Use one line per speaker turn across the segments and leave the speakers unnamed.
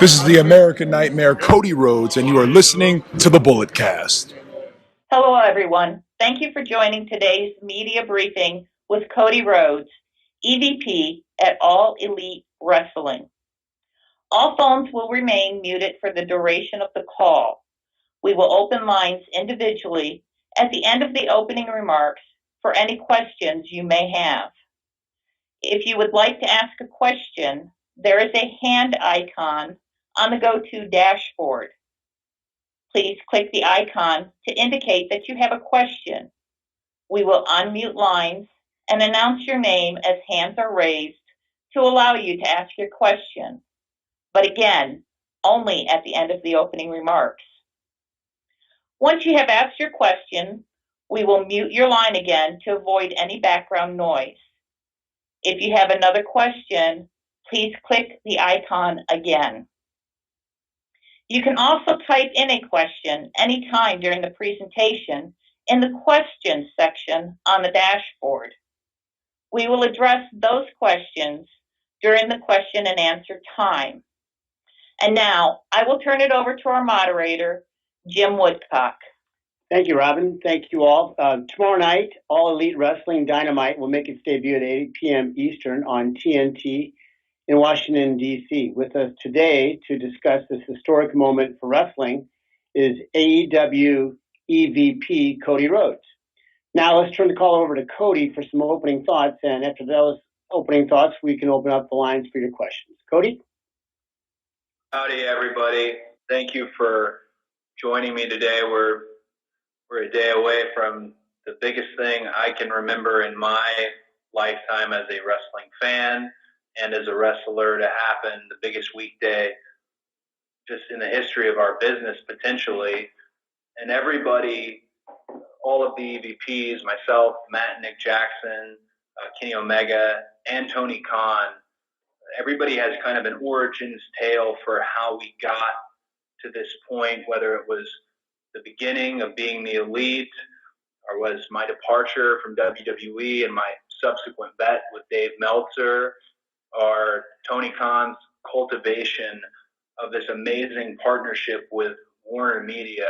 This is the American Nightmare, Cody Rhodes, and you are listening to the Bullet Cast.
Hello, everyone. Thank you for joining today's media briefing with Cody Rhodes, EVP at All Elite Wrestling. All phones will remain muted for the duration of the call. We will open lines individually at the end of the opening remarks for any questions you may have. If you would like to ask a question, there is a hand icon on the GoTo dashboard. Please click the icon to indicate that you have a question. We will unmute lines and announce your name as hands are raised to allow you to ask your question. But again, only at the end of the opening remarks. Once you have asked your question, we will mute your line again to avoid any background noise. If you have another question, please click the icon again. You can also type in a question anytime during the presentation in the questions section on the dashboard. We will address those questions during the question and answer time. And now I will turn it over to our moderator, Jim Woodcock.
Thank you, Robin. Thank you all. Tomorrow night, All Elite Wrestling Dynamite will make its debut at 8 p.m. Eastern on TNT in Washington, D.C. With us today to discuss this historic moment for wrestling is AEW EVP Cody Rhodes. Now let's turn the call over to Cody for some opening thoughts, and after those opening thoughts, we can open up the lines for your questions. Cody?
Howdy, everybody. Thank you for joining me today. We're a day away from the biggest thing I can remember in my lifetime as a wrestling fan and as a wrestler to happen, the biggest weekday just in the history of our business, potentially. And everybody, all of the EVPs, myself, Matt and Nick Jackson, Kenny Omega, and Tony Khan, everybody has kind of an origins tale for how we got to this point, whether it was the beginning of being the elite or was my departure from WWE and my subsequent bet with Dave Meltzer, or Tony Khan's cultivation of this amazing partnership with Warner Media.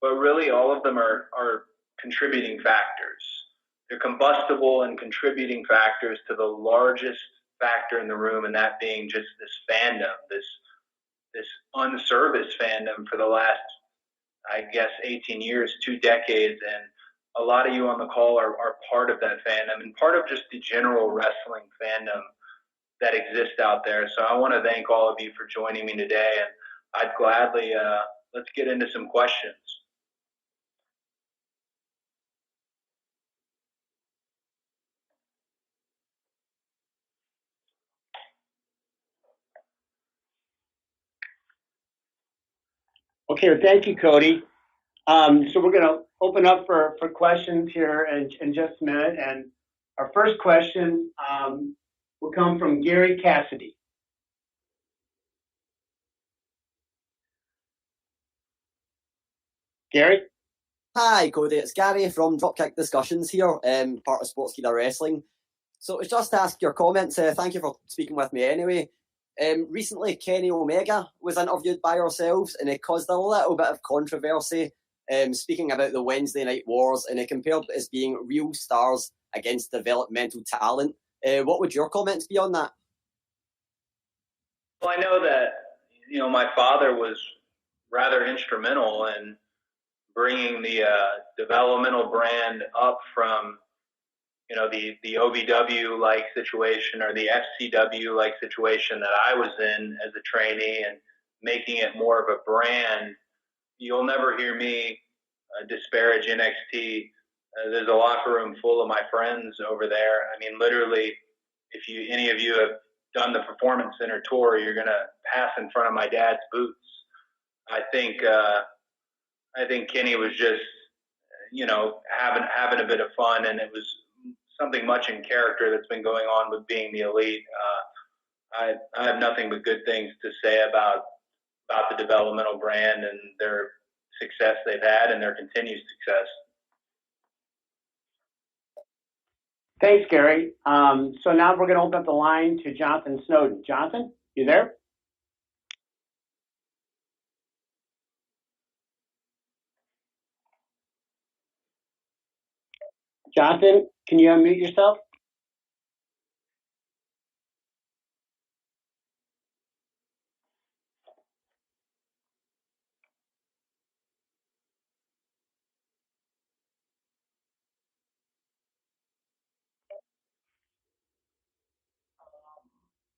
But really all of them are contributing factors. They're combustible and contributing factors to the largest factor in the room, and that being just this fandom, this unserviced fandom for the last, I guess, 18 years, 2 decades. And a lot of you on the call are part of that fandom and part of just the general wrestling fandom that exists out there. So I want to thank all of you for joining me today, and I'd gladly, let's get into some questions.
Okay, well, thank you, Cody. So we're going to open up for questions here in just a minute. And our first question will come from Gary Cassidy. Gary?
Hi, Cody. It's Gary from Dropkick Discussions here, part of Sportskeeda Wrestling. So it's just to ask your comments. Thank you for speaking with me anyway. Recently, Kenny Omega was interviewed by yourselves, and it caused a little bit of controversy, speaking about the Wednesday Night Wars, and it compared it as being real stars against developmental talent. What would your comments be on that?
Well, I know that, my father was rather instrumental in bringing the developmental brand up from, the OVW-like situation or the FCW-like situation that I was in as a trainee and making it more of a brand. You'll never hear me disparage NXT. There's a locker room full of my friends over there. I mean, literally, if any of you have done the Performance Center tour, you're going to pass in front of my dad's boots. I think Kenny was just, having a bit of fun, and it was something much in character that's been going on with being the elite. I have nothing but good things to say about the developmental brand and their success they've had and their continued success.
Thanks, Gary. So now we're going to open up the line to Jonathan Snowden. Jonathan, you there? Jonathan, can you unmute yourself?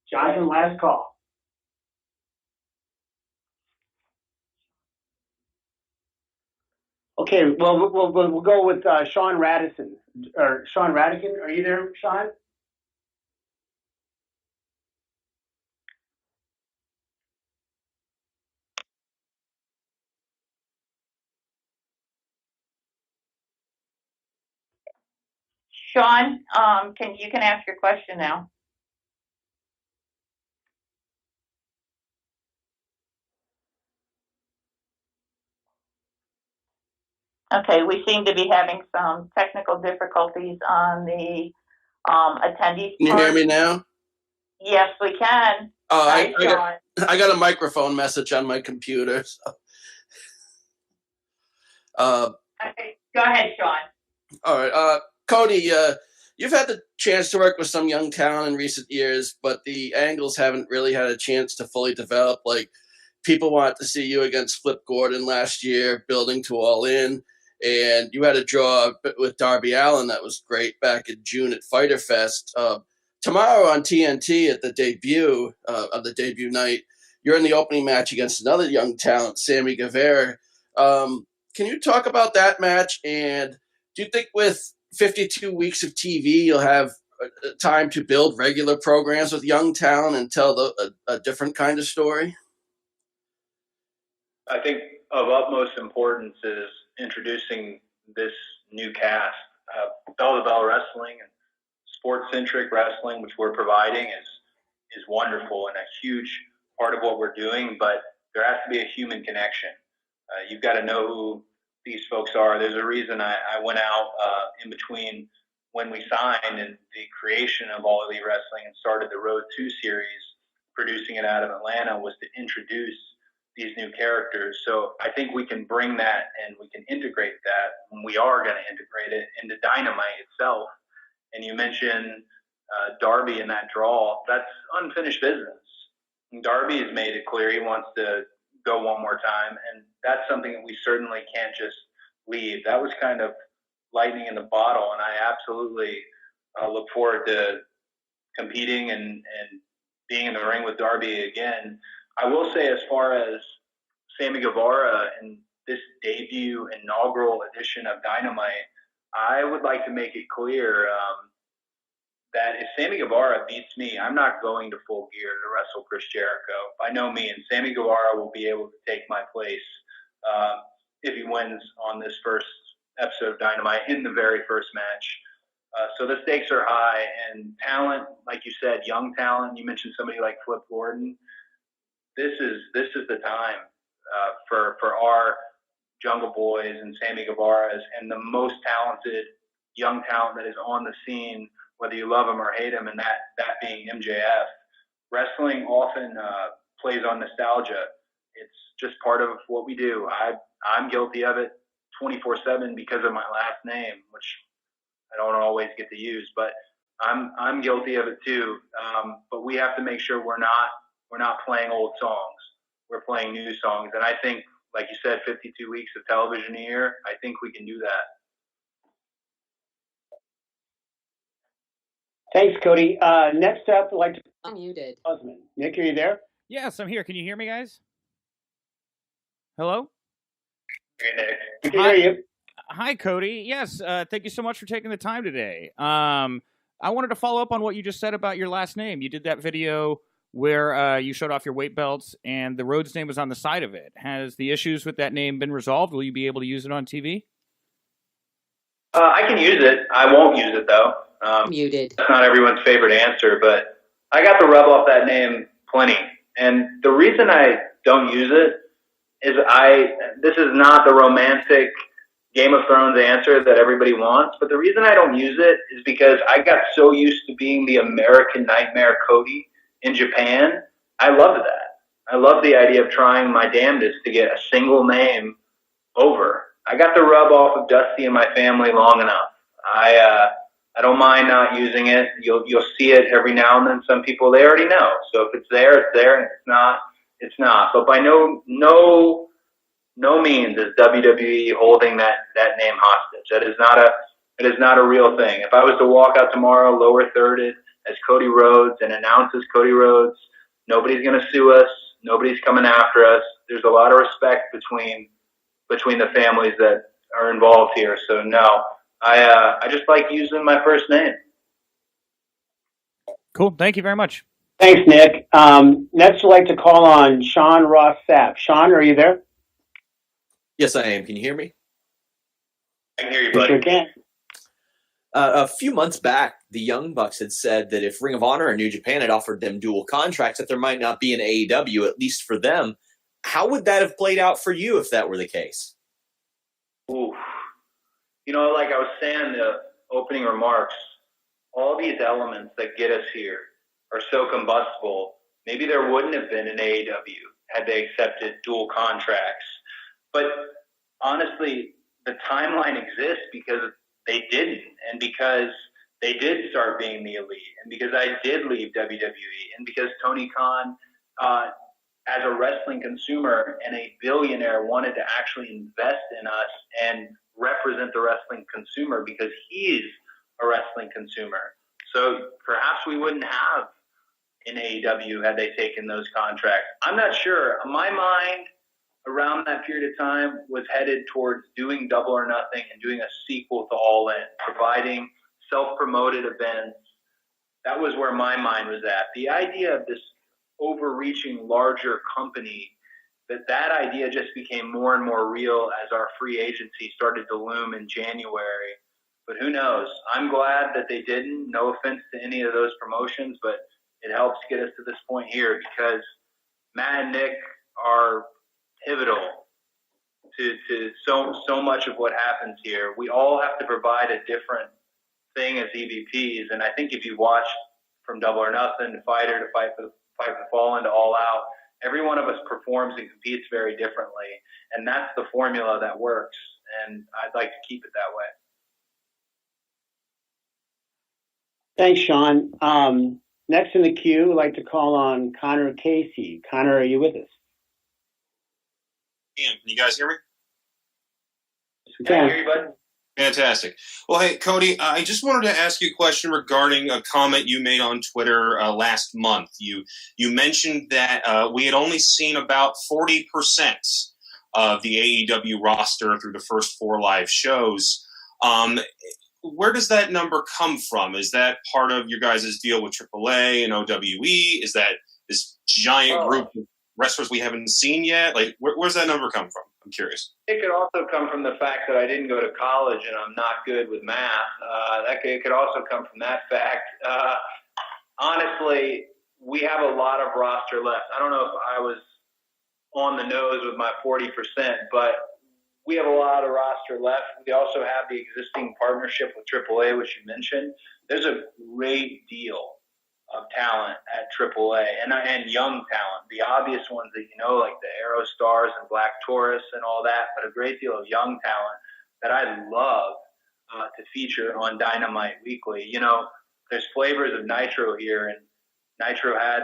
Jonathan, last call. Okay, well, we'll go with Sean Radisson. Or Sean Radican. Are you there, Sean?
Sean, you can ask your question now. Okay, we seem to be having some technical difficulties on the attendees.
Can you hear me now?
Yes, we can.
I
Sean.
got a microphone message on my computer. So.
Okay, go ahead, Sean.
All right, Cody, you've had the chance to work with some young talent in recent years, but the angles haven't really had a chance to fully develop. Like, people want to see you against Flip Gordon last year, building to All In, and you had a draw with Darby Allin that was great back in June at Fyter Fest. Tomorrow on TNT at the debut of the debut night, you're in the opening match against another young talent, Sammy Guevara. Can you talk about that match? And do you think with 52 weeks of TV, you'll have time to build regular programs with young talent and tell a different kind of story?
I think of utmost importance is introducing this new cast. Bell-to-bell wrestling and sports-centric wrestling, which we're providing, is wonderful and a huge part of what we're doing, but there has to be a human connection. You've got to know who these folks are. There's a reason I went out in between when we signed and the creation of All Elite Wrestling and started the Road 2 series, producing it out of Atlanta, was to introduce these new characters. So I think we can bring that and we can integrate that, and we are going to integrate it into Dynamite itself. And you mentioned Darby in that draw. That's unfinished business. And Darby has made it clear he wants to go one more time, and that's something that we certainly can't just leave. That was kind of lightning in the bottle, and I absolutely look forward to competing and being in the ring with Darby again. I will say, as far as Sammy Guevara and this debut inaugural edition of Dynamite, I would like to make it clear that if Sammy Guevara beats me, I'm not going to Full Gear to wrestle Chris Jericho. By no means. Sammy Guevara will be able to take my place if he wins on this first episode of Dynamite in the very first match. So the stakes are high, and talent, like you said, young talent. You mentioned somebody like Flip Gordon. This is the time for our Jungle Boys and Sammy Guevara's and the most talented young talent that is on the scene, whether you love him or hate him, and that being MJF. Wrestling often plays on nostalgia. It's just part of what we do. I'm guilty of it 24/7 because of my last name, which I don't always get to use, but I'm guilty of it too. But we have to make sure we're not playing old songs. We're playing new songs, and I think, like you said, 52 weeks of television a year, I think we can do that.
Thanks, Cody. Next up, I'd like to
Unmuted.
Osmond. Nick, are you there?
Yes, I'm here. Can you hear me, guys? Hello?
Hey, Nick.
We can hear you.
Hi, Cody. Yes, thank you so much for taking the time today. I wanted to follow up on what you just said about your last name. You did that video where you showed off your weight belts, and the Rhodes name was on the side of it. Has the issues with that name been resolved? Will you be able to use it on TV?
I can use it. I won't use it, though.
Muted.
That's not everyone's favorite answer, but I got to rub off that name plenty. And the reason I don't use it is this is not the romantic Game of Thrones answer that everybody wants, but the reason I don't use it is because I got so used to being the American Nightmare Cody in Japan. I loved that. I love the idea of trying my damnedest to get a single name over. I got the rub off of Dusty and my family long enough. I don't mind not using it. You'll see it every now and then. Some people, they already know. So if it's there, it's there, and if it's not, it's not. But by no means is WWE holding that name hostage. That is not a real thing. If I was to walk out tomorrow, lower thirded as Cody Rhodes and announce as Cody Rhodes, nobody's going to sue us. Nobody's coming after us. There's a lot of respect between the families that are involved here. So no, I just like using my first name.
Cool. Thank you very much.
Thanks, Nick. Next, I'd like to call on Sean Ross Sapp. Sean, are you there?
Yes, I am. Can you hear me?
I can hear you,
Yes,
buddy.
we can.
A few months back, the Young Bucks had said that if Ring of Honor and New Japan had offered them dual contracts, that there might not be an AEW, at least for them. How would that have played out for you if that were the case?
Ooh. Like I was saying in the opening remarks, all these elements that get us here are so combustible. Maybe there wouldn't have been an AEW had they accepted dual contracts. But honestly, the timeline exists because they didn't, and because they did start being the elite, and because I did leave WWE, and because Tony Khan, as a wrestling consumer and a billionaire, wanted to actually invest in us and represent the wrestling consumer because he's a wrestling consumer. So perhaps we wouldn't have an AEW had they taken those contracts. I'm not sure. My mind around that period of time was headed towards doing Double or Nothing and doing a sequel to All In, providing self-promoted events. That was where my mind was at. The idea of this overreaching larger company, that idea just became more and more real as our free agency started to loom in January. But who knows? I'm glad that they didn't. No offense to any of those promotions, but it helps get us to this point here because Matt and Nick are pivotal to so much of what happens here. We all have to provide a different thing as EVPs, and I think if you watch from Double or Nothing to Fighter to Fight for the Fallen to All Out, every one of us performs and competes very differently, and that's the formula that works, and I'd like to keep it that way.
Thanks, Sean. Next in the queue, I'd like to call on Connor Casey. Connor, are you with us?
Can you guys hear me?
Yes, we
Can I
can.
hear you, bud?
Fantastic. Well, hey, Cody, I just wanted to ask you a question regarding a comment you made on Twitter last month. You mentioned that we had only seen about 40% of the AEW roster through the first 4 live shows. Where does that number come from? Is that part of your guys' deal with AAA and OWE? Is that this giant group of wrestlers we haven't seen yet? Like, where's that number come from? I'm curious.
It could also come from the fact that I didn't go to college and I'm not good with math. It could also come from that fact. Honestly, we have a lot of roster left. I don't know if I was on the nose with my 40%, but we have a lot of roster left. We also have the existing partnership with AAA, which you mentioned. There's a great deal of talent at AAA and young talent. The obvious ones that you know, like the Aero Stars and Black Taurus and all that, but a great deal of young talent that I love to feature on Dynamite weekly. You know, there's flavors of Nitro here, and Nitro had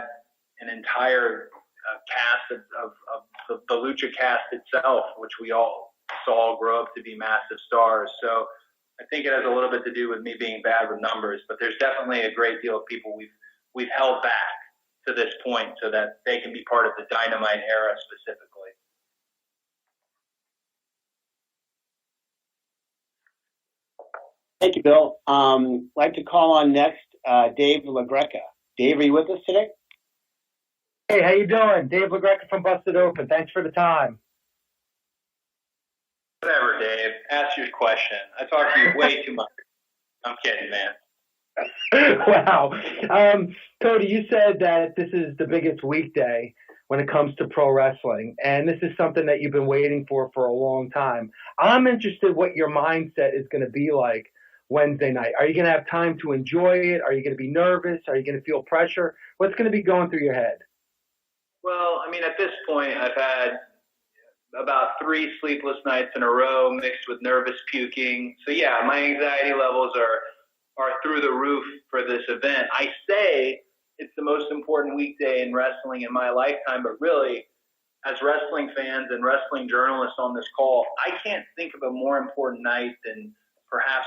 an entire cast of the Lucha cast itself, which we all saw grow up to be massive stars. So I think it has a little bit to do with me being bad with numbers, but there's definitely a great deal of people we've held back to this point so that they can be part of the Dynamite era specifically.
Thank you, Bill. I'd like to call on next Dave LaGreca. Dave, are you with us today?
Hey, how you doing? Dave LaGreca from Busted Open. Thanks for the time.
Whatever, Dave. Ask your question. I talk to you way too much. I'm kidding, man.
Wow. Cody, you said that this is the biggest weekday when it comes to pro wrestling, and this is something that you've been waiting for a long time. I'm interested what your mindset is going to be like Wednesday night. Are you going to have time to enjoy it? Are you going to be nervous? Are you going to feel pressure? What's going to be going through your head?
Well, I mean, at this point, I've had about 3 sleepless nights in a row mixed with nervous puking. So yeah, my anxiety levels are through the roof for this event. I say it's the most important weekday in wrestling in my lifetime, but really, as wrestling fans and wrestling journalists on this call, I can't think of a more important night than perhaps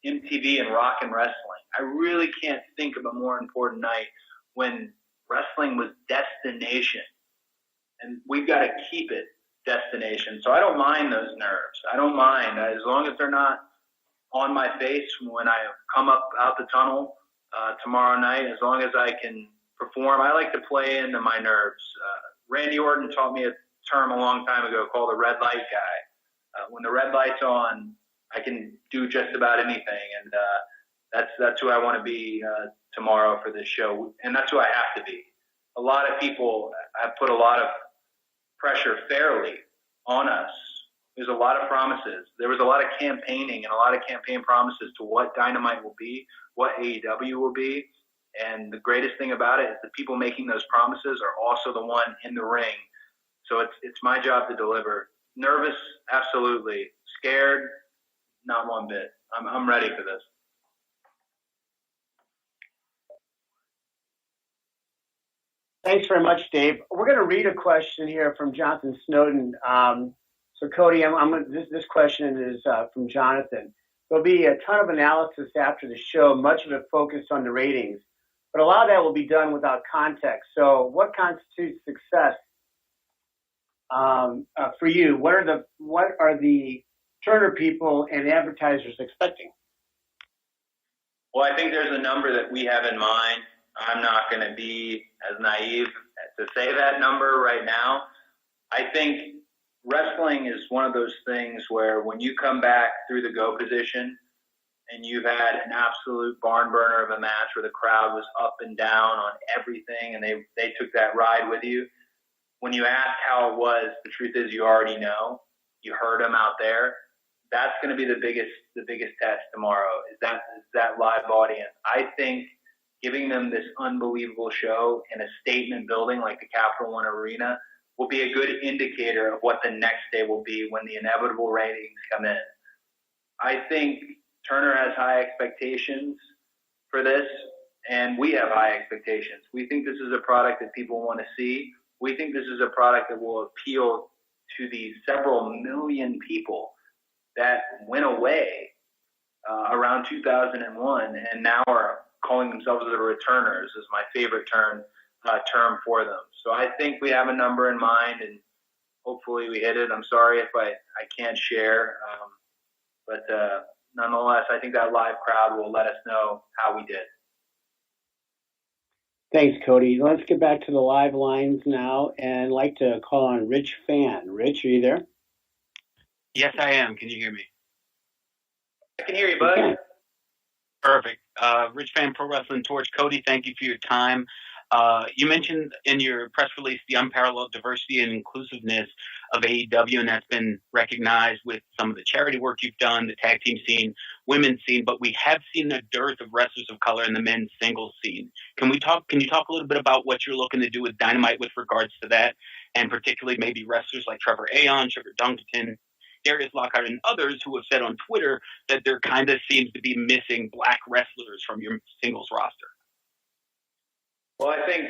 MTV and Rock and Wrestling. I really can't think of a more important night when wrestling was destination. And we've got to keep it destination. So I don't mind those nerves. I don't mind. As long as they're not on my face when I come up out the tunnel tomorrow night, as long as I can perform. I like to play into my nerves. Randy Orton taught me a term a long time ago called the red light guy. When the red light's on, I can do just about anything, and that's who I want to be tomorrow for this show, and that's who I have to be. A lot of people have put a lot of pressure fairly on us. There's a lot of promises. There was a lot of campaigning and a lot of campaign promises to what Dynamite will be, what AEW will be. And the greatest thing about it is the people making those promises are also the one in the ring. So it's my job to deliver. Nervous, absolutely. Scared, not one bit. I'm ready for this.
Thanks very much, Dave. We're going to read a question here from Jonathan Snowden. So, Cody, this question is from Jonathan. There'll be a ton of analysis after the show, much of it focused on the ratings, but a lot of that will be done without context. So, what constitutes success for you? What are the Turner people and advertisers expecting?
Well, I think there's a number that we have in mind. I'm not going to be as naive to say that number right now. I think wrestling is one of those things where when you come back through the go position and you've had an absolute barn burner of a match where the crowd was up and down on everything and they took that ride with you, when you ask how it was, the truth is you already know. You heard them out there. That's going to be the biggest test tomorrow, is that live audience. I think giving them this unbelievable show in a statement building like the Capital One Arena will be a good indicator of what the next day will be when the inevitable ratings come in. I think Turner has high expectations for this, and we have high expectations. We think this is a product that people want to see. We think this is a product that will appeal to the several million people that went away around 2001 and now are calling themselves the returners, is my favorite term for them. So I think we have a number in mind, and hopefully we hit it. I'm sorry if I can't share, but nonetheless, I think that live crowd will let us know how we did.
Thanks, Cody. Let's get back to the live lines now, and I'd like to call on Rich Fan. Rich, are you there?
Yes, I am. Can you hear me?
I can hear you, bud.
Perfect. Rich Fan, Pro Wrestling Torch. Cody, thank you for your time. You mentioned in your press release the unparalleled diversity and inclusiveness of AEW, and that's been recognized with some of the charity work you've done, the tag team scene, women's scene, but we have seen a dearth of wrestlers of color in the men's singles scene. Can you talk a little bit about what you're looking to do with Dynamite with regards to that, and particularly maybe wrestlers like Trevor Aeon, Sugar Dunkerton, Darius Lockhart, and others who have said on Twitter that there kind of seems to be missing black wrestlers from your singles roster?
Well, I think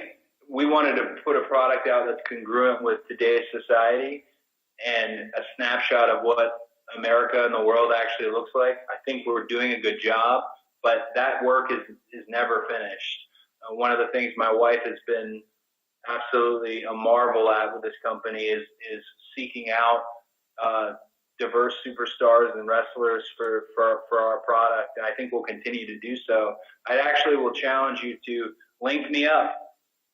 we wanted to put a product out that's congruent with today's society and a snapshot of what America and the world actually looks like. I think we're doing a good job, but that work is never finished. One of the things my wife has been absolutely a marvel at with this company is seeking out diverse superstars and wrestlers for our product, and I think we'll continue to do so. I actually will challenge you to link me up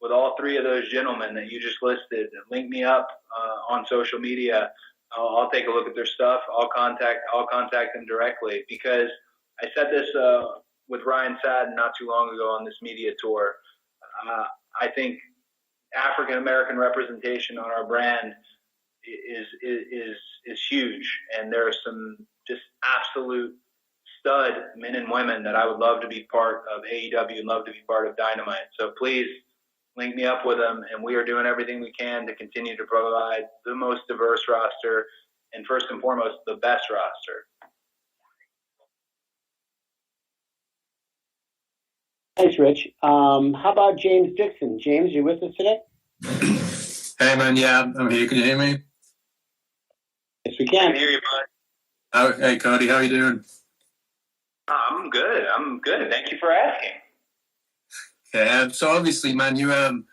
with all three of those gentlemen that you just listed. Link me up on social media. I'll take a look at their stuff. I'll contact them directly, because I said this with Ryan Sadden not too long ago on this media tour. I think African American representation on our brand is huge, and there are some just absolute stud men and women that I would love to be part of AEW and love to be part of Dynamite. So please link me up with them, and we are doing everything we can to continue to provide the most diverse roster and, first and foremost, the best roster.
Thanks, Rich. How about James Dixon? James, you with us today?
Hey, man. Yeah, I'm here. Can you hear me?
Yes, we
I
can.
can hear you, bud.
Oh, hey, Cody. How you doing?
I'm good. Thank you for asking.
Yeah. So obviously, man, you know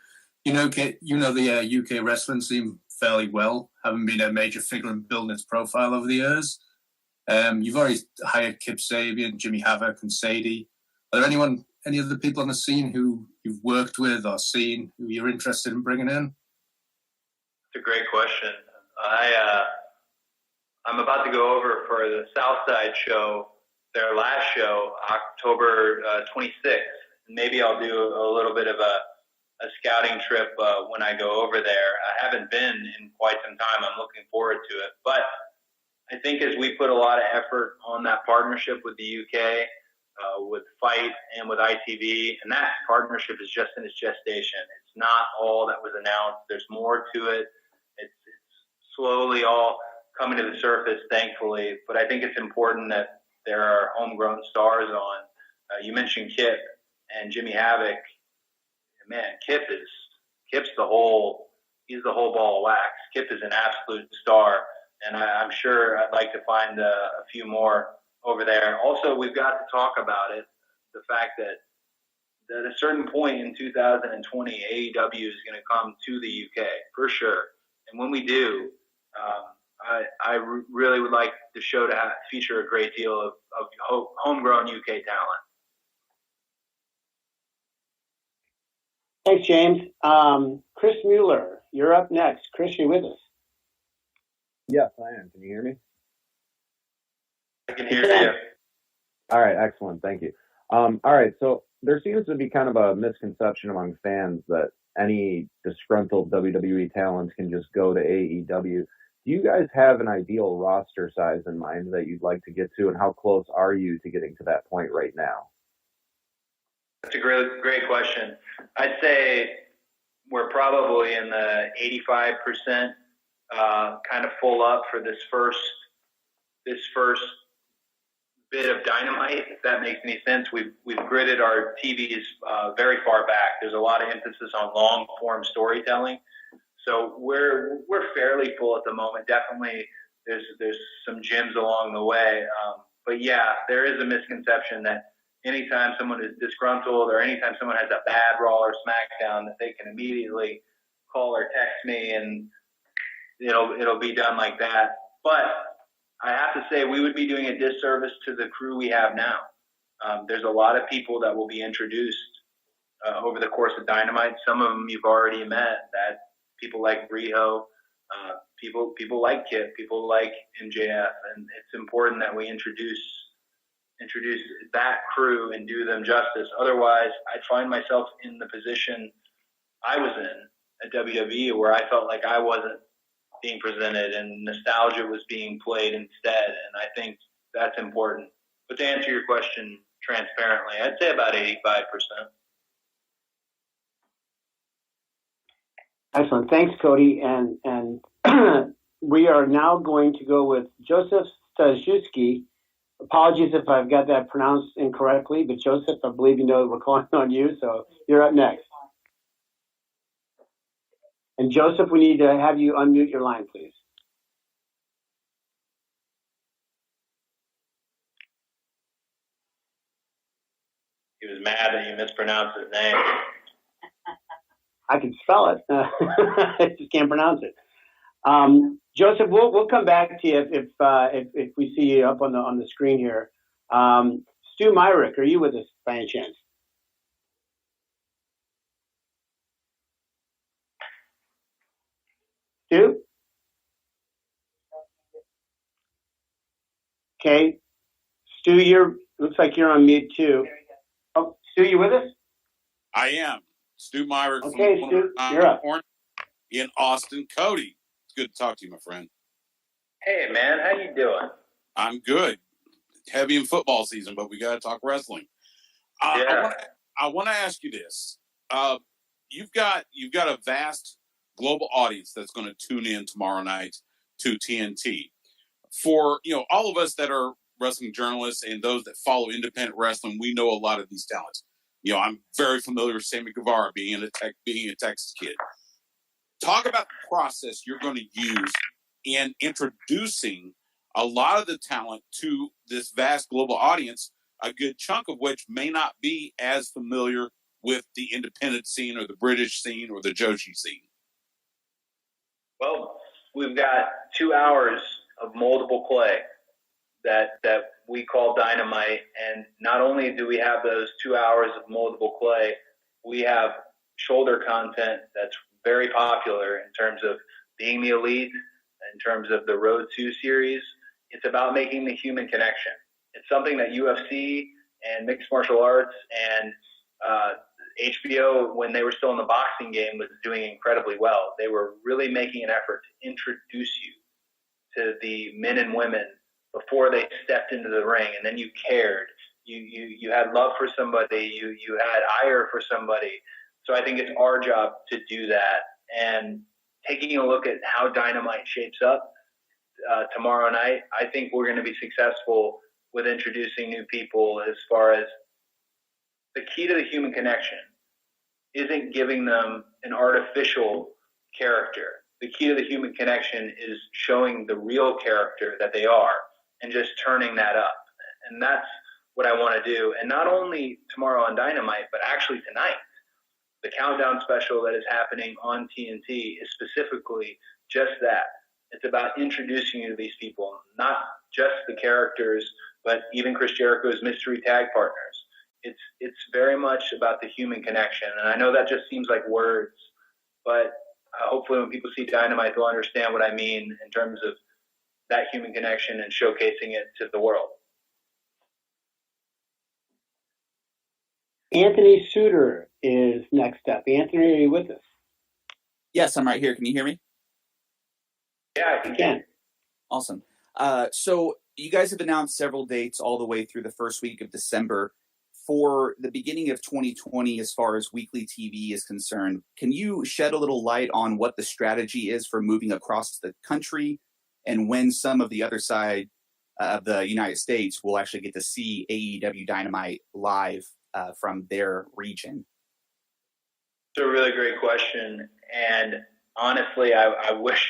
the UK wrestling scene fairly well, having been a major figure in building its profile over the years. You've already hired Kip Sabian, Jimmy Havoc, and Sadie. Are there any other people on the scene who you've worked with or seen who you're interested in bringing in?
It's a great question. I'm about to go over for the Southside show, their last show, October 26th. Maybe I'll do a little bit of a scouting trip when I go over there. I haven't been in quite some time. I'm looking forward to it. But I think as we put a lot of effort on that partnership with the UK, with FIGHT and with ITV, and that partnership is just in its gestation. It's not all that was announced. There's more to it. It's slowly all coming to the surface, thankfully. But I think it's important that there are homegrown stars on. You mentioned Kip and Jimmy Havoc. Man, Kip's the whole ball of wax. Kip is an absolute star, and I'm sure I'd like to find a few more over there. Also, we've got to talk about it, the fact that at a certain point in 2020, AEW is going to come to the UK, for sure. And when we do, I really would like the show to feature a great deal of homegrown UK talent.
Thanks, James. Chris Mueller, you're up next. Chris, you with us?
Yes, I am. Can you hear me?
I can hear you.
All right, excellent. Thank you. All right, so there seems to be kind of a misconception among fans that any disgruntled WWE talent can just go to AEW. Do you guys have an ideal roster size in mind that you'd like to get to, and how close are you to getting to that point right now?
That's a great question. I'd say we're probably in the 85% kind of full up for this first bit of Dynamite, if that makes any sense. We've gridded our TVs very far back. There's a lot of emphasis on long form storytelling. So we're fairly full at the moment. Definitely there's some gems along the way. But yeah, there is a misconception that anytime someone is disgruntled or anytime someone has a bad Raw or SmackDown, that they can immediately call or text me and it'll be done like that. But I have to say we would be doing a disservice to the crew we have now. There's a lot of people that will be introduced over the course of Dynamite. Some of them you've already met. That people like Riho, people like Kip, people like MJF, and it's important that we introduce that crew and do them justice. Otherwise, I'd find myself in the position I was in at WWE, where I felt like I wasn't being presented and nostalgia was being played instead, and I think that's important. But to answer your question transparently, I'd say about 85%.
Excellent. Thanks, Cody. And we are now going to go with Joseph Stajewski. Apologies if I've got that pronounced incorrectly, but Joseph, I believe you know we're calling on you, so you're up next. And Joseph, we need to have you unmute your line, please.
He was mad that you mispronounced his name.
I can spell it. I just can't pronounce it. Joseph, we'll come back to you if we see you up on the screen here. Stu Myrick, are you with us by any chance? Stu? Okay. Stu, looks like you're on mute too. Oh, Stu, you with us?
I am. Stu Myrick from
Stu, you're up.
In Austin. Cody, it's good to talk to you, my friend.
Hey, man, how you doing?
I'm good. Heavy in football season, but we got to talk wrestling.
Yeah.
I want to ask you this. you've got a vast global audience that's going to tune in tomorrow night to TNT. For all of us that are wrestling journalists and those that follow independent wrestling, we know a lot of these talents. I'm very familiar with Sammy Guevara being a Texas kid. Talk about the process you're going to use in introducing a lot of the talent to this vast global audience, a good chunk of which may not be as familiar with the independent scene or the British scene or the Joshi scene.
Well, we've got 2 hours of moldable clay that we call Dynamite, and not only do we have those 2 hours of moldable clay, we have shoulder content that's very popular in terms of being the elite, in terms of the Road 2 series. It's about making the human connection. It's something that UFC and mixed martial arts and HBO, when they were still in the boxing game, was doing incredibly well. They were really making an effort to introduce you to the men and women before they stepped into the ring, and then you cared. You had love for somebody. You had ire for somebody. So I think it's our job to do that. And taking a look at how Dynamite shapes up tomorrow night, I think we're going to be successful with introducing new people. As far as the key to the human connection isn't giving them an artificial character. The key to the human connection is showing the real character that they are and just turning that up. And that's what I want to do. And not only tomorrow on Dynamite, but actually tonight. The countdown special that is happening on TNT is specifically just that. It's about introducing you to these people, not just the characters, but even Chris Jericho's mystery tag partners. It's very much about the human connection. And I know that just seems like words, but hopefully when people see Dynamite, they'll understand what I mean in terms of that human connection and showcasing it to the world.
Anthony Suter is next up. Anthony, are you with us?
Yes, I'm right here. Can you hear me?
Yeah, I can.
Awesome. So you guys have announced several dates all the way through the first week of December. For the beginning of 2020, as far as weekly TV is concerned, can you shed a little light on what the strategy is for moving across the country and when some of the other side of the United States will actually get to see AEW Dynamite live from their region?
It's a really great question. And honestly, I wish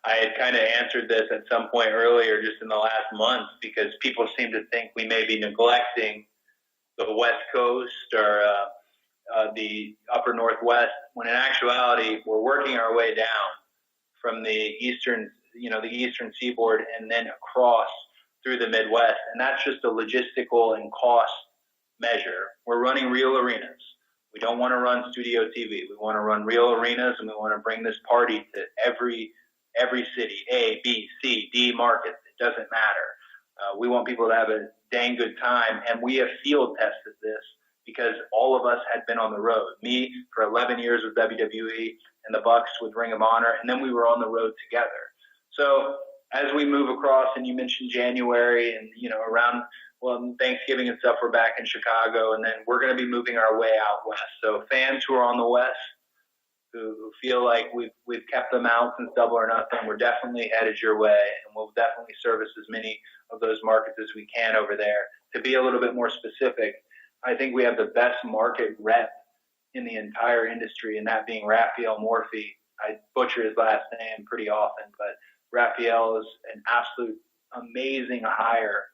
I had kind of answered this at some point earlier, just in the last month, because people seem to think we may be neglecting the West Coast or the upper Northwest, when in actuality, we're working our way down from the eastern seaboard and then across through the Midwest. And that's just a logistical and cost measure. We're running real arenas. We don't want to run studio TV. We want to run real arenas, and we want to bring this party to every city, A, B, C, D market. It doesn't matter. We want people to have a dang good time, and we have field tested this because all of us had been on the road. Me for 11 years with WWE, and the Bucks with Ring of Honor, and then we were on the road together. So as we move across, and you mentioned January, and around Thanksgiving and stuff, we're back in Chicago, and then we're going to be moving our way out west. So fans who are on the west, who feel like we've kept them out since Double or Nothing, we're definitely headed your way, and we'll definitely service as many of those markets as we can over there. To be a little bit more specific, I think we have the best market rep in the entire industry, and that being Raphael Morphy. I butcher his last name pretty often, but Raphael is an absolute amazing hire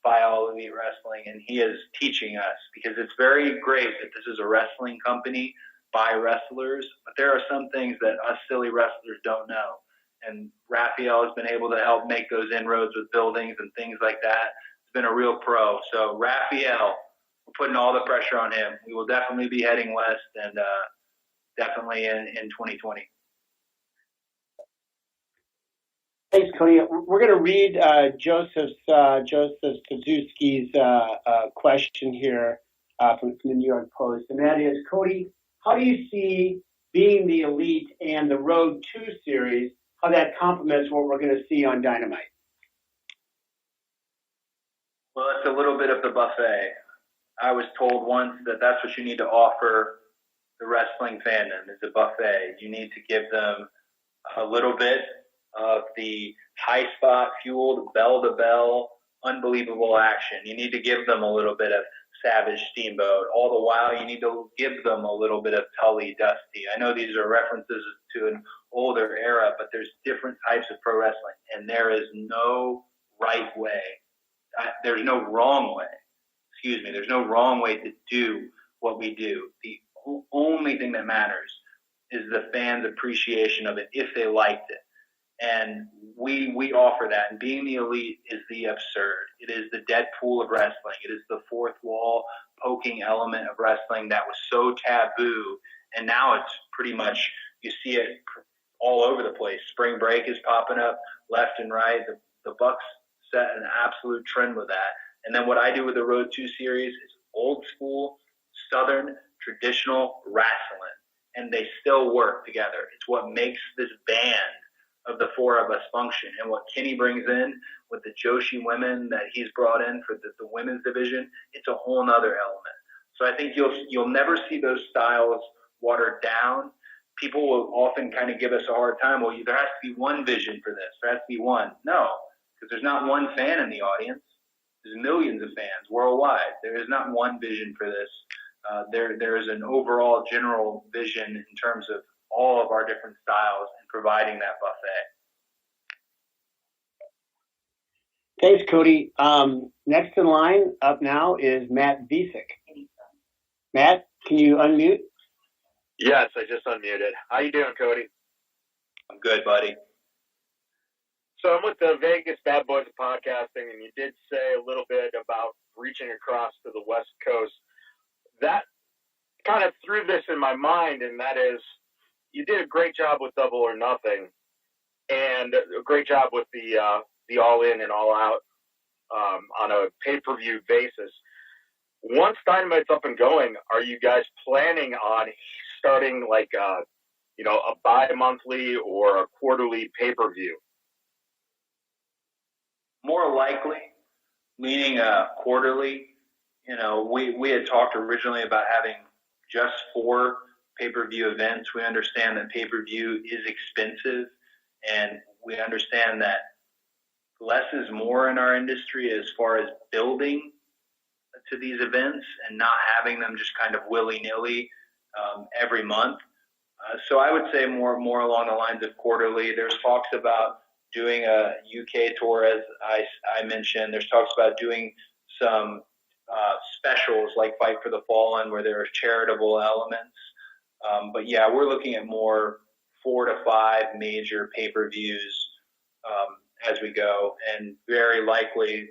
by All Elite Wrestling, and he is teaching us, because it's very great that this is a wrestling company by wrestlers, but there are some things that us silly wrestlers don't know. And Raphael has been able to help make those inroads with buildings and things like that. It's been a real pro. So Raphael, we're putting all the pressure on him. We will definitely be heading west, and definitely in 2020.
Thanks, Cody. We're going to read Joseph Stazuski's question here from the New York Post, and that is, Cody, how do you see being the Elite and the Road 2 series, how that complements what we're going to see on Dynamite?
Well, it's a little bit of the buffet. I was told once that that's what you need to offer the wrestling fandom is a buffet. You need to give them a little bit of the high spot fueled bell to bell, unbelievable action. You need to give them a little bit of Savage Steamboat. All the while, you need to give them a little bit of Tully Dusty. I know these are references to an older era, but there's different types of pro wrestling, and there is no right way. There's no wrong way. Excuse me. There's no wrong way to do what we do. The only thing that matters is the fans' appreciation of it if they liked it. And we offer that. And being the elite is the absurd. It is the Deadpool of wrestling. It is the fourth wall poking element of wrestling that was so taboo. And now it's pretty much, you see it all over the place. Spring Break is popping up left and right. The Bucks set an absolute trend with that. And then what I do with the Road 2 series is old school, Southern, traditional wrestling. And they still work together. It's what makes this band of the four of us function. And what Kenny brings in with the Joshi women that he's brought in for the women's division, it's a whole nother element. So I think you'll never see those styles watered down. People will often kind of give us a hard time. Well, there has to be one vision for this. There has to be one. No, because there's not one fan in the audience. There's millions of fans worldwide. There is not one vision for this. There is an overall general vision in terms of all of our different styles and providing that buffet.
Thanks, Cody. Next in line up now is Matt Visick. Matt, can you unmute?
Yes, I just unmuted. How you doing, Cody?
I'm good, buddy.
So I'm with the Vegas Bad Boys of Podcasting, and you did say a little bit about reaching across to the West Coast. That kind of threw this in my mind, and that is, you did a great job with Double or Nothing, and a great job with the All In and All Out on a pay-per-view basis. Once Dynamite's up and going, are you guys planning on starting like a bi-monthly or a quarterly pay-per-view?
More likely, leaning quarterly. We had talked originally about having just 4 pay-per-view events. We understand that pay-per-view is expensive, and we understand that less is more in our industry as far as building to these events and not having them just kind of willy-nilly every month. So I would say more along the lines of quarterly. There's talks about doing a UK tour, as I mentioned. There's talks about doing some specials like Fight for the Fallen where there are charitable elements. But yeah, we're looking at more 4 to 5 major pay-per-views as we go, and very likely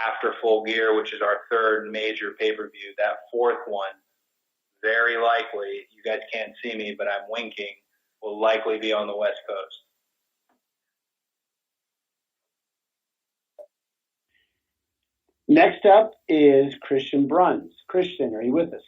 after Full Gear, which is our 3rd major pay-per-view, that 4th one, very likely, you guys can't see me, but I'm winking, will likely be on the West Coast.
Next up is Christian Bruns. Christian, are you with us?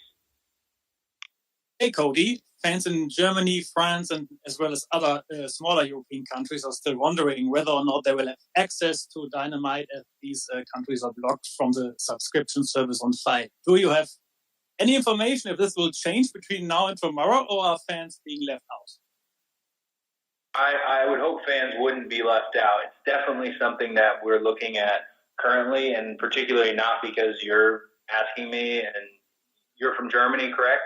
Hey, Cody. Fans in Germany, France, and as well as other smaller European countries are still wondering whether or not they will have access to Dynamite as these countries are blocked from the subscription service on Fight. Do you have any information if this will change between now and tomorrow, or are fans being left out?
I would hope fans wouldn't be left out. It's definitely something that we're looking at currently, and particularly not because you're asking me, and you're from Germany, correct?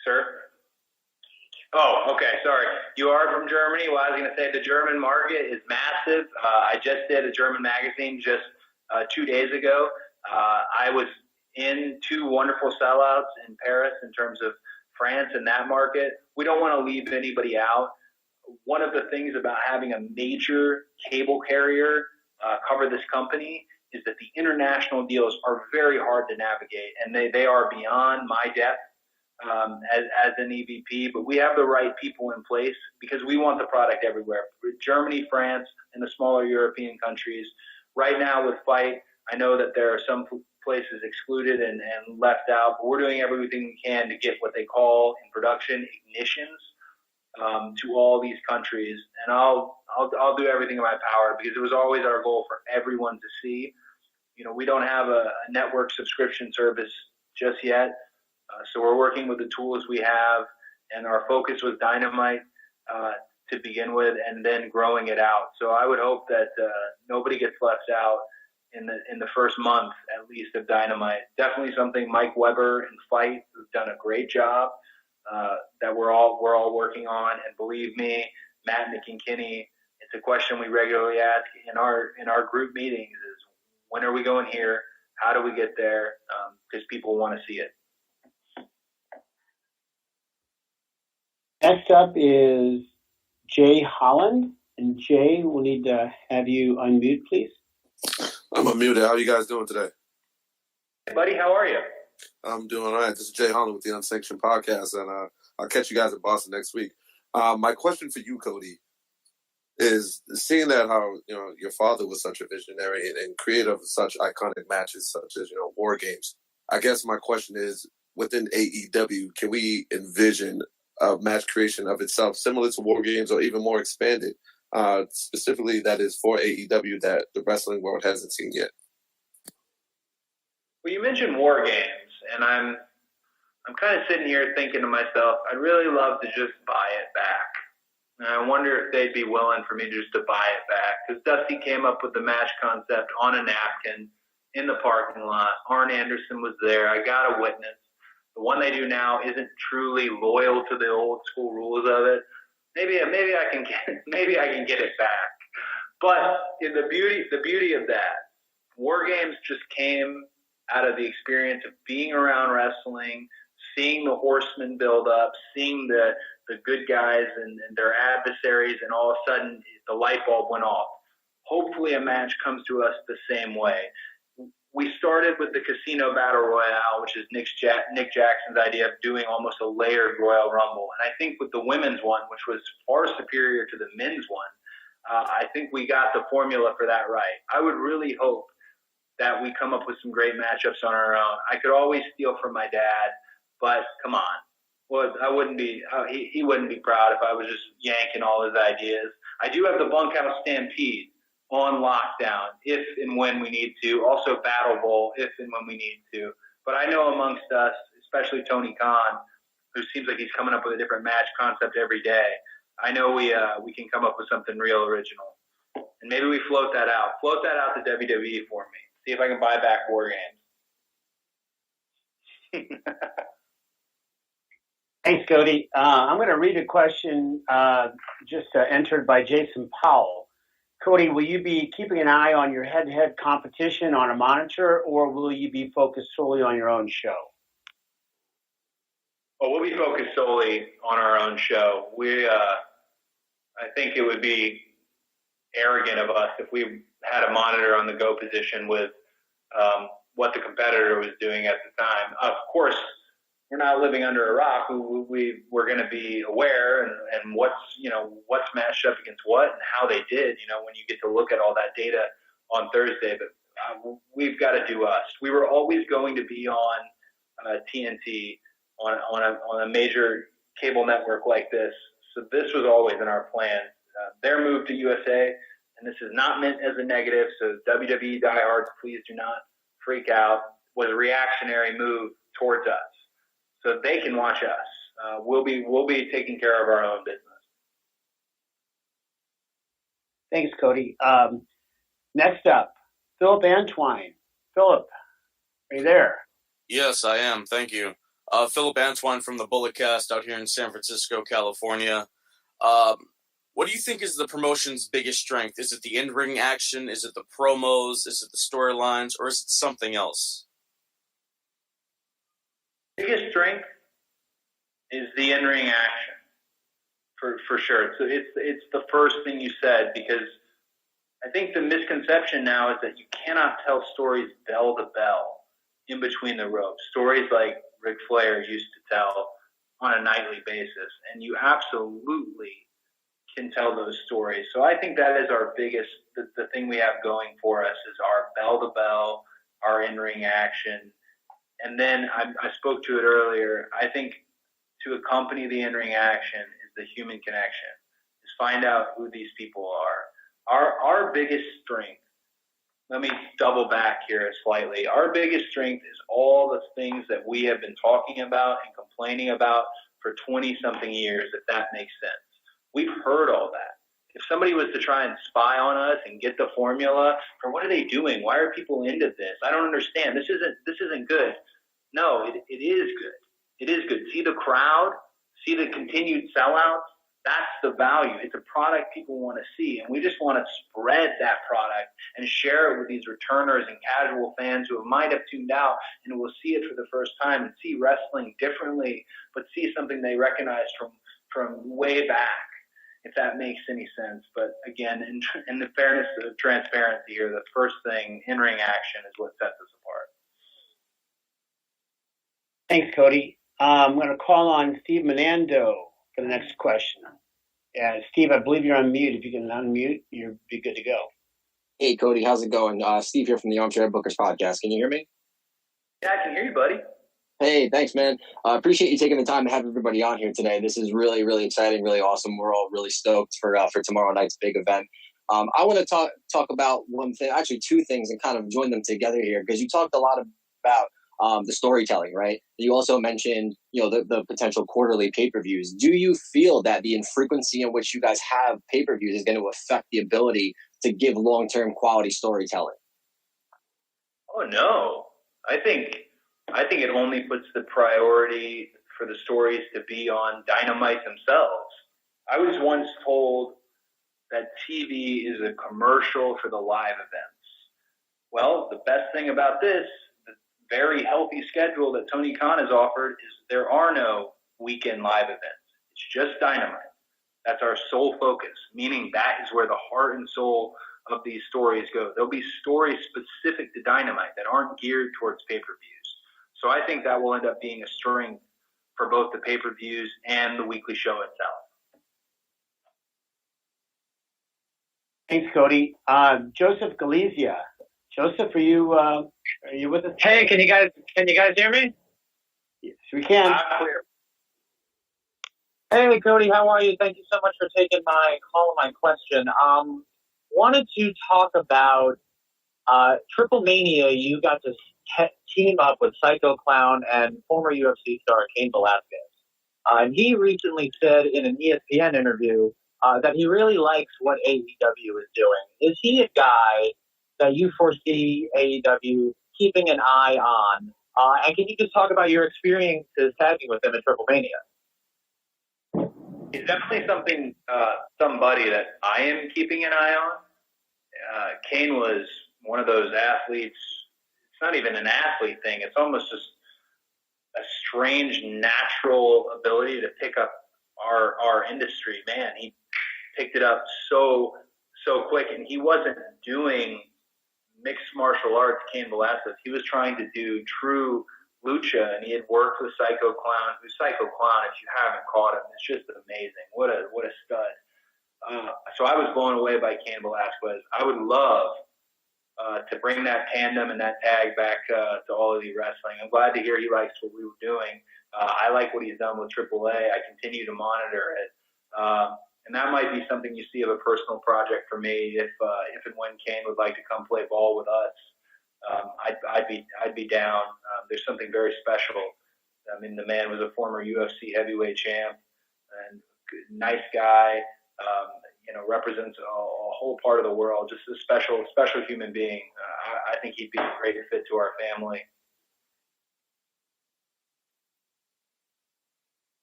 Sir? Oh, okay, sorry. You are from Germany? Well, I was going to say the German market is massive. I just did a German magazine just 2 days ago. I was in 2 wonderful sellouts in Paris in terms of France and that market. We don't want to leave anybody out. One of the things about having a major cable carrier cover this company is that the international deals are very hard to navigate, and they are beyond my depth as an EVP, but we have the right people in place because we want the product everywhere. Germany, France, and the smaller European countries. Right now with Fight, I know that there are some places excluded and left out, but we're doing everything we can to get what they call in production ignitions to all these countries. And I'll do everything in my power because it was always our goal for everyone to see. We don't have a network subscription service just yet. So we're working with the tools we have, and our focus was Dynamite to begin with, and then growing it out. So I would hope that nobody gets left out in the first month, at least, of Dynamite. Definitely something Mike Weber and Fight have done a great job that we're all working on. And believe me, Matt, Nick, and Kenny, it's a question we regularly ask in our group meetings: is when are we going here? How do we get there? Because people want to see it.
Next up is Jay Holland. And Jay, we'll need to have you unmute, please.
I'm unmuted. How are you guys doing today?
Hey, buddy, how are you?
I'm doing all right. This is Jay Holland with the Unsanctioned Podcast, and I'll catch you guys in Boston next week. My question for you, Cody, is seeing that how your father was such a visionary and creator of such iconic matches such as War Games. I guess my question is, within AEW, can we envision a match creation of itself similar to War Games or even more expanded, specifically that is for AEW that the wrestling world hasn't seen yet?
Well, you mentioned War Games, and I'm kind of sitting here thinking to myself, I'd really love to just buy it back. And I wonder if they'd be willing for me just to buy it back. Because Dusty came up with the match concept on a napkin in the parking lot. Arn Anderson was there. I got a witness. The one they do now isn't truly loyal to the old school rules of it. Maybe I can get it back. But in the beauty of that, War Games just came out of the experience of being around wrestling, seeing the horsemen build up, seeing the good guys and their adversaries, and all of a sudden the light bulb went off. Hopefully a match comes to us the same way. We started with the Casino Battle Royale, which is Nick Jackson's idea of doing almost a layered Royal Rumble. And I think with the women's one, which was far superior to the men's one, I think we got the formula for that right. I would really hope that we come up with some great matchups on our own. I could always steal from my dad, but come on. Well, I wouldn't be. He wouldn't be proud if I was just yanking all his ideas. I do have the Bunkhouse Stampede on lockdown if and when we need to. Also Battle Bowl if and when we need to. But I know amongst us, especially Tony Khan, who seems like he's coming up with a different match concept every day, I know we can come up with something real original. And maybe we float that out. Float that out to WWE for me. See if I can buy back War Games.
Thanks, Cody. I'm going to read a question just entered by Jason Powell. Cody, will you be keeping an eye on your head-to-head competition on a monitor, or will you be focused solely on your own show?
Well, we'll be focused solely on our own show. I think it would be arrogant of us if we had a monitor on the go position with what the competitor was doing at the time. Of course, we're not living under a rock. We're going to be aware and what's matched up against what and how they did, when you get to look at all that data on Thursday. But we've got to do us. We were always going to be on TNT on a major cable network like this. So this was always in our plan. Their move to USA, and this is not meant as a negative, so WWE diehards, please do not freak out, was a reactionary move towards us. So they can watch us. We'll be taking care of our own business.
Thanks, Cody. Next up, Phillip Antwine. Phillip, are you there?
Yes, I am. Thank you. Phillip Antwine from the Bulletcast out here in San Francisco, California. What do you think is the promotion's biggest strength? Is it the in-ring action? Is it the promos? Is it the storylines? Or is it something else?
Biggest strength is the in-ring action, for sure. So it's the first thing you said, because I think the misconception now is that you cannot tell stories bell to bell in between the ropes. Stories like Ric Flair used to tell on a nightly basis, and you absolutely can tell those stories. So I think that is our biggest, the thing we have going for us is our bell to bell, our in-ring action. And then I spoke to it earlier. I think to accompany the in-ring action is the human connection, is find out who these people are. Our biggest strength let me double back here slightly. Our biggest strength is all the things that we have been talking about and complaining about for 20-something years, if that makes sense. We've heard all that. If somebody was to try and spy on us and get the formula for what are they doing? Why are people into this? I don't understand. This isn't good. No, it is good. It is good. See the crowd? See the continued sellouts? That's the value. It's a product people want to see, and we just want to spread that product and share it with these returners and casual fans who might have tuned out and will see it for the first time and see wrestling differently, but see something they recognize from way back, if that makes any sense. But again, in the fairness of transparency here, the first thing, in-ring action, is what sets us apart.
Thanks, Cody. I'm going to call on Steve Menando for the next question. Steve, I believe you're on mute. If you can unmute, you'll be good to go.
Hey, Cody, how's it going? Steve here from the Armchair Bookers podcast. Can you hear me?
Yeah, I can hear you, buddy.
Hey, thanks, man. Appreciate you taking the time to have everybody on here today. This is really, really exciting, really awesome. We're all really stoked for tomorrow night's big event. I want to talk about one thing, actually two things, and kind of join them together here, because you talked a lot about the storytelling, right? You also mentioned, the potential quarterly pay-per-views. Do you feel that the infrequency in which you guys have pay-per-views is going to affect the ability to give long-term quality storytelling?
Oh no, I think it only puts the priority for the stories to be on Dynamite themselves. I was once told that TV is a commercial for the live events. Well, the best thing about this, the very healthy schedule that Tony Khan has offered, is there are no weekend live events. It's just Dynamite. That's our sole focus, meaning that is where the heart and soul of these stories go. There'll be stories specific to Dynamite that aren't geared towards pay-per-views. So I think that will end up being a strength for both the pay-per-views and the weekly show itself.
Thanks, Cody. Joseph Galizia. Joseph, are you with us?
Hey, can you guys hear me?
Yes, we can.
Clear.
Hey, Cody, how are you? Thank you so much for taking my call and my question. Wanted to talk about Triple Mania. You got to team up with Psycho Clown and former UFC star Cain Velasquez. And he recently said in an ESPN interview that he really likes what AEW is doing. Is he a guy that you foresee AEW keeping an eye on? And can you just talk about your experiences tagging with him at Triple Mania?
It's definitely somebody that I am keeping an eye on. Cain was one of those athletes. It's not even an athlete thing. It's almost just a strange natural ability to pick up our industry. Man, he picked it up so quick, and he wasn't doing mixed martial arts, Cain Velasquez. He was trying to do true lucha, and he had worked with Psycho Clown. Who's Psycho Clown? If you haven't caught him, it's just amazing. What a stud. So I was blown away by Cain Velasquez. I would love to bring that tandem and that tag back to All Elite Wrestling. I'm glad to hear he likes what we were doing. I like what he's done with AAA. I continue to monitor it. And that might be something you see of a personal project for me if and when Cain would like to come play ball with us. I'd be down. There's something very special. I mean, the man was a former UFC heavyweight champ and nice guy. Represents a whole part of the world. Just a special human being. I think he'd be a great fit to our family.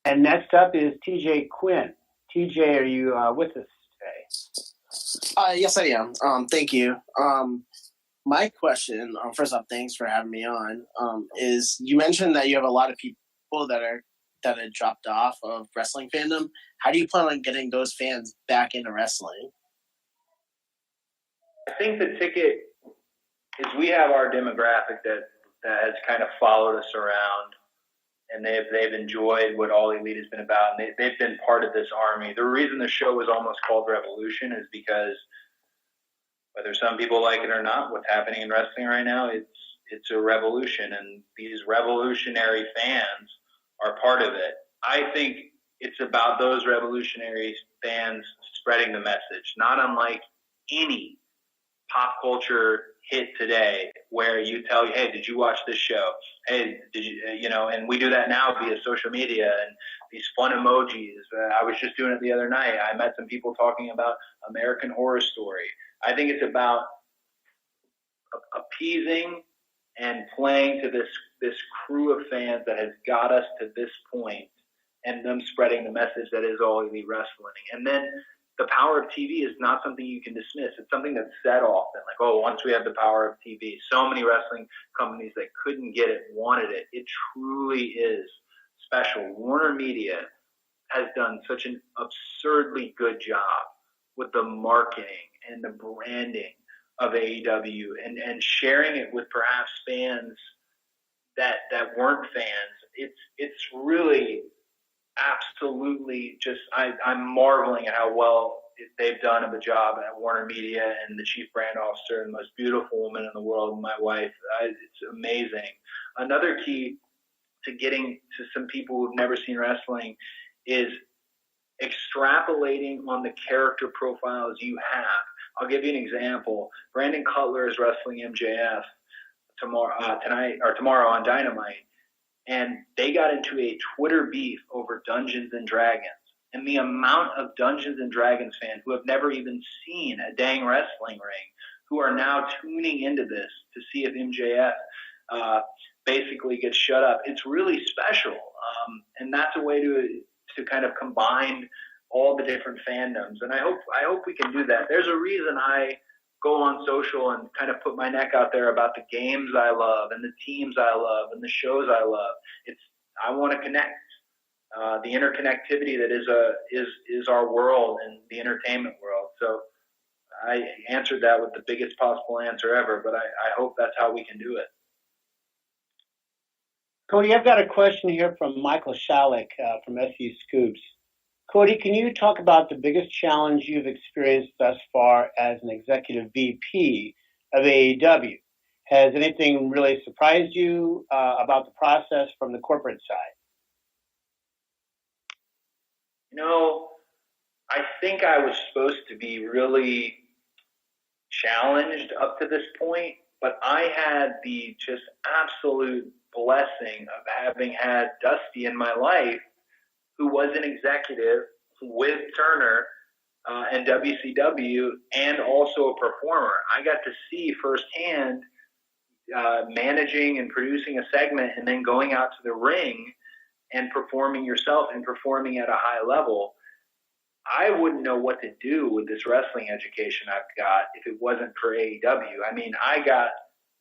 And next up is TJ Quinn. TJ, are you with us today?
Yes, I am. Thank you. My question, first off, thanks for having me on, is you mentioned that you have a lot of people that had dropped off of wrestling fandom. How do you plan on getting those fans back into wrestling?
I think the ticket is we have our demographic that has kind of followed us around, and they've enjoyed what All Elite has been about, and they've been part of this army. The reason the show is almost called Revolution is because whether some people like it or not, what's happening in wrestling right now, it's a revolution, and these revolutionary fans are part of it. I think it's about those revolutionary fans spreading the message, not unlike any pop culture hit today where you tell, hey, did you watch this show? Hey, did you, and we do that now via social media and these fun emojis. I was just doing it the other night. I met some people talking about American Horror Story. I think it's about appeasing and playing to this crew of fans that has got us to this point, and them spreading the message that is All Elite Wrestling. And then the power of TV is not something you can dismiss. It's something that's said often, like, oh, once we have the power of TV, so many wrestling companies that couldn't get it wanted it. It truly is special. Warner Media has done such an absurdly good job with the marketing and the branding of AEW and sharing it with perhaps fans that weren't fans. It's really absolutely just, I'm marveling at how well they've done of a job at Warner Media, and the chief brand officer and the most beautiful woman in the world, my wife. It's amazing. Another key to getting to some people who've never seen wrestling is extrapolating on the character profiles you have. I'll give you an example. Brandon Cutler is wrestling MJF tomorrow on Dynamite, and they got into a Twitter beef over Dungeons and Dragons. And the amount of Dungeons and Dragons fans who have never even seen a dang wrestling ring, who are now tuning into this to see if MJF basically gets shut up. It's really special, and that's a way to kind of combine all the different fandoms. And I hope we can do that. There's a reason I go on social and kind of put my neck out there about the games I love and the teams I love and the shows I love. I want to connect. The interconnectivity that is our world and the entertainment world. So I answered that with the biggest possible answer ever, but I hope that's how we can do it.
Cody, I've got a question here from Michael Shalik from SE Scoops. Cody, can you talk about the biggest challenge you've experienced thus far as an executive VP of AEW? Has anything really surprised you about the process from the corporate side?
I think I was supposed to be really challenged up to this point, but I had the just absolute blessing of having had Dusty in my life, who was an executive with Turner and WCW, and also a performer. I got to see firsthand managing and producing a segment and then going out to the ring and performing yourself and performing at a high level. I wouldn't know what to do with this wrestling education I've got if it wasn't for AEW. I mean, I got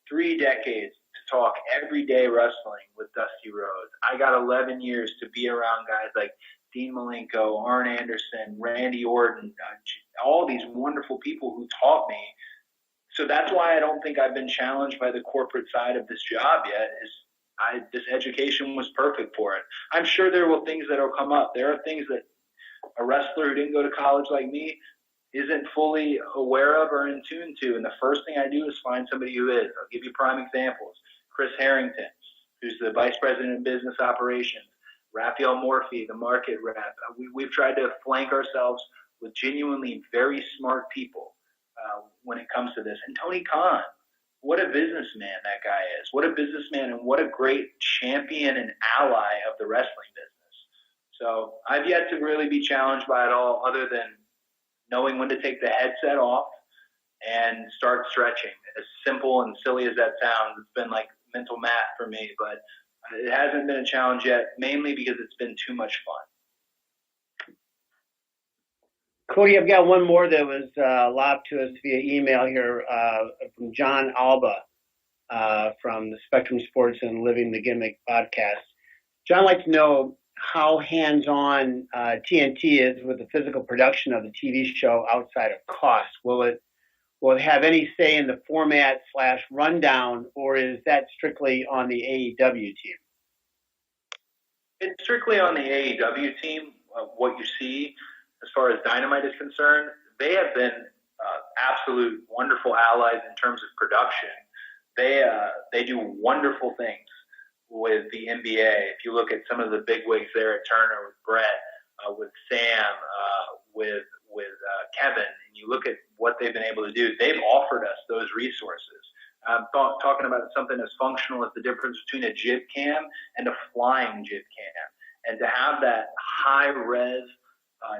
3 decades to talk everyday wrestling with Dusty Rhodes. I got 11 years to be around guys like Dean Malenko, Arn Anderson, Randy Orton, all these wonderful people who taught me. So that's why I don't think I've been challenged by the corporate side of this job yet. This education was perfect for it. I'm sure there will things that will come up. There are things that a wrestler who didn't go to college like me isn't fully aware of or in tune to. And the first thing I do is find somebody who is. I'll give you prime examples. Chris Harrington, who's the vice president of business operations. Raphael Morphy, the market rep. We've tried to flank ourselves with genuinely very smart people when it comes to this. And Tony Khan, what a businessman that guy is. What a businessman, and what a great champion and ally of the wrestling business. So I've yet to really be challenged by it all, other than knowing when to take the headset off and start stretching. As simple and silly as that sounds, it's been like mental math for me, but it hasn't been a challenge yet, mainly because it's been too much fun.
Cody, I've got one more that was lobbed to us via email here from John Alba from the Spectrum Sports and Living the Gimmick podcast. John would like to know how hands-on TNT is with the physical production of the TV show outside of cost. Will it have any say in the format / rundown, or is that strictly on the AEW team?
It's strictly on the AEW team. What you see as far as Dynamite is concerned, they have been absolute wonderful allies in terms of production. They do wonderful things with the NBA. If you look at some of the big wigs there at Turner, with Brett, with Sam, with Kevin, and you look at what they've been able to do. They've offered us those resources. Talking about something as functional as the difference between a jib cam and a flying jib cam. And to have that high-res,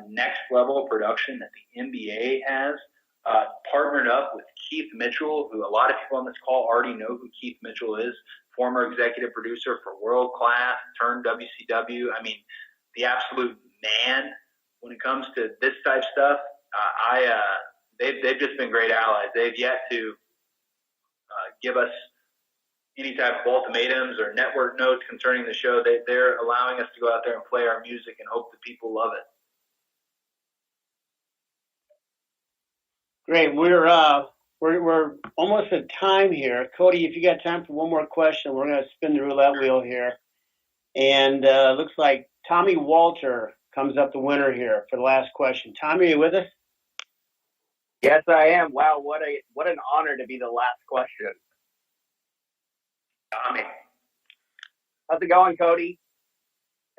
next-level production that the NBA has, partnered up with Keith Mitchell, who a lot of people on this call already know who Keith Mitchell is, former executive producer for World Class, turned WCW. I mean, the absolute man when it comes to this type stuff. They've just been great allies. They've yet to give us any type of ultimatums or network notes concerning the show. They're allowing us to go out there and play our music and hope that people love it.
Great. We're almost at time here. Cody, if you got time for one more question, we're going to spin the roulette wheel here. And looks like Tommy Walter comes up the winner here for the last question. Tommy, are you with us?
Yes, I am. Wow, what an honor to be the last question.
Tommy.
How's it going, Cody?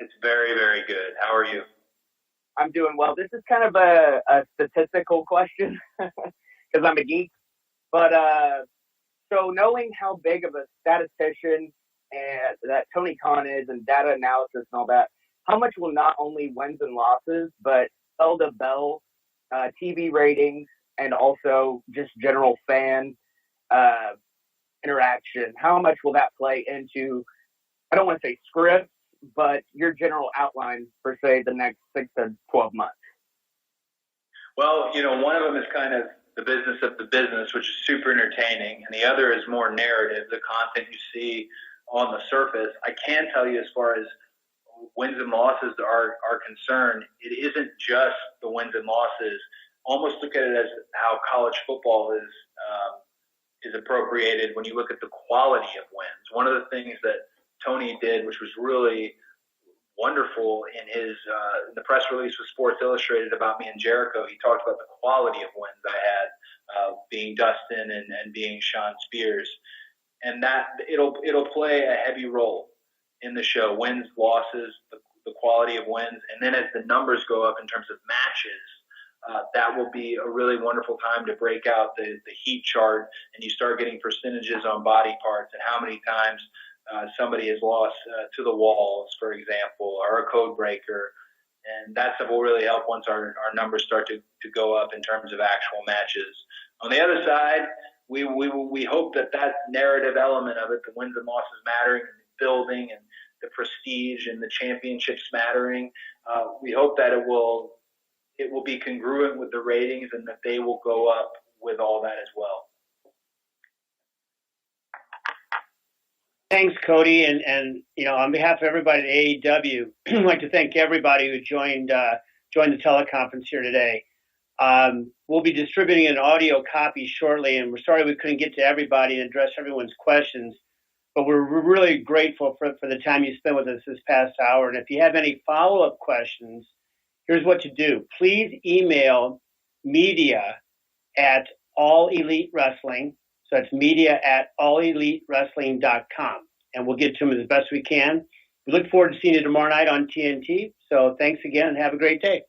It's very, very good. How are you?
I'm doing well. This is kind of a statistical question because I'm a geek. But so knowing how big of a statistician and that Tony Khan is and data analysis and all that, how much will not only wins and losses, but bell to bell, TV ratings, and also just general fan interaction, how much will that play into, I don't want to say scripts, but your general outline for, say, the next 6 to 12 months?
Well, one of them is kind of the business of the business, which is super entertaining, and the other is more narrative, the content you see on the surface. I can tell you, as far as wins and losses are concerned, it isn't just the wins and losses. Almost look at it as how college football is appropriated when you look at the quality of wins. One of the things that Tony did, which was really wonderful in the press release with Sports Illustrated about me and Jericho, he talked about the quality of wins I had, being Dustin and being Sean Spears, and that it'll play a heavy role in the show. Wins, losses, the quality of wins, and then as the numbers go up in terms of matches, that will be a really wonderful time to break out the heat chart, and you start getting percentages on body parts and how many times somebody has lost to the walls, for example, or a code breaker. And that stuff will really help once our numbers start to go up in terms of actual matches. On the other side, we hope that narrative element of it, the wins and losses mattering, and the building and the prestige and the championships mattering, we hope that it will be congruent with the ratings and that they will go up with all that as well.
Thanks, Cody, and on behalf of everybody at AEW, I'd like to thank everybody who joined the teleconference here today. We'll be distributing an audio copy shortly, and we're sorry we couldn't get to everybody and address everyone's questions, but we're really grateful for the time you spent with us this past hour. And if you have any follow-up questions, here's what to do. Please email media@allelitewrestling. So that's media@allelitewrestling.com, and we'll get to them as best we can. We look forward to seeing you tomorrow night on TNT. So thanks again and have a great day.